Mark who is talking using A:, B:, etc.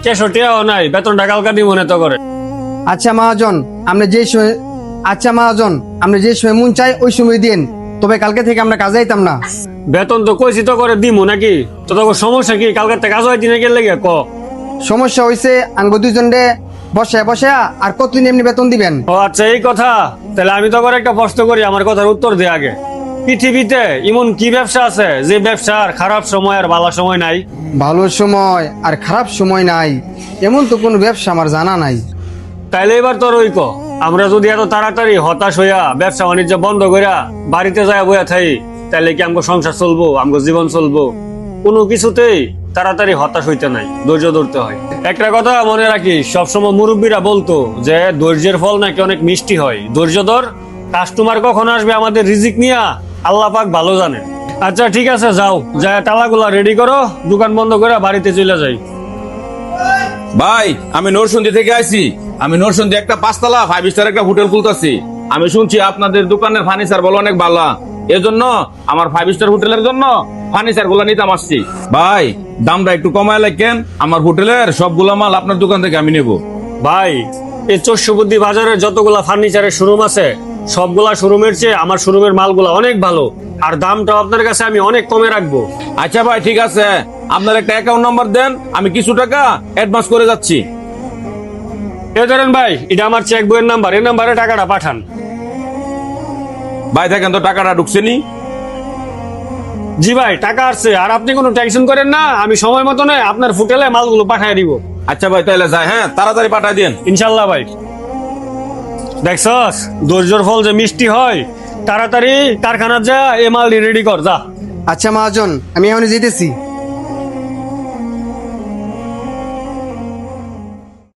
A: ৬৬টাও নাই, বেতনটা কালকা দিব মনে তো করে।
B: আচ্ছা মহাজন, আপনি যে সময় মন চাই ওই সময় দিন, তবে কালকে থেকে আমরা কাজে আইতাম না।
A: বেতন তো কইছি তো করে দিমু নাকি, তো তোর সমস্যা কি? কালকে থেকে কাজ হয় দিনে গেলে ক।
B: সমস্যা হয়েছে আঙ্গ দুইজনে বসে বসে আর কতদিন এমনি বেতন দিবেন?
A: ও আচ্ছা, এই কথা। তাহলে আমি তো করে একটা প্রশ্ন করি, আমার কথার উত্তর দে আগে। পৃথিবীতে এমন কি ব্যবসা আছে যে ব্যবসার খারাপ সময় আর ভালো সময় নাই?
B: ভালো সময় আর খারাপ সময় নাই এমন তো কোনো ব্যবসা আমার জানা নাই।
A: তাইলে এবার তোর ওই ক, আমরা যদি এত তাড়াতাড়ি হতাশ হইয়া ব্যবসা বাণিজ্য বন্ধ কইরা বাড়িতে যায় বইয়া থাই, তাইলে কি আমগো সংসার চলবো, আমগো জীবন চলবো? কোনো কিছুতেই তাড়াতাড়ি হতাশ হইতে নাই, ধৈর্য ধরতে হয়। একটা কথা মনে রাখি, সবসময় মুরব্বীরা বলতো যে ধৈর্যের ফল নাকি অনেক মিষ্টি হয়। ধৈর্য ধর, কাস্টমার কখন আসবে আমাদের রিজিক নিয়া আল্লাহ পাক ভালো জানে। আচ্ছা ঠিক আছে, যাও, যায় তালাগুলা রেডি করো, দোকান বন্ধ করে বাড়িতে চলে যাই।
C: ভাই, আমি নরসিংদী থেকে আইছি। আমি নরসিংদী একটা 5 তলা 5 স্টার একটা হোটেল খুলতেছি। আমি শুনছি আপনাদের দোকানের ফার্নিচার বলে অনেক ভালো, এজন্য আমার 5 স্টার হোটেলের জন্য ফার্নিচার গুলা নিতাম আসছি। ভাই, দামটা একটু কমায় লাগেন, আমার হোটেলের সবগুলা মাল আপনার দোকান থেকে আমি নেব।
A: ভাই, এই চৌষবুদ্ধি বাজারের যতগুলা ফার্নিচারের শোরুম আছে, সবগুলা শোরুমের চেয়ে আমার শোরুমের মালগুলা অনেক ভালো, আর দামটাও আপনার কাছে আমি অনেক কমে রাখবো।
C: আচ্ছা ভাই, ঠিক আছে, আপনার একটা অ্যাকাউন্ট নাম্বার দেন, আমি কিছু টাকা অ্যাডভান্স করে যাচ্ছি।
A: এ ধরেন ভাই, এটা আমার চেক বইয়ের নাম্বার, এই নাম্বারে টাকাটা পাঠান।
C: ভাই দেখেন তো টাকাটা ঢুকছেনি?
A: জি ভাই, টাকা আসছে, আর আপনি কোনো টেনশন করেন না, আমি সময় মতো আপনার হোটেলে মালগুলো পাঠিয়ে দিব।
C: আচ্ছা ভাই, তাহলে যাই, হ্যাঁ, তাড়াতাড়ি পাঠাই দিন।
A: ইনশাল্লাহ ভাই। দেখছস ধৈর্যর ফল যে মিষ্টি হয়। তাড়াতাড়ি কারখানার যা, এ মাল রেডি কর, যা।
B: আচ্ছা মহাজন, আমি এখন যেতেছি।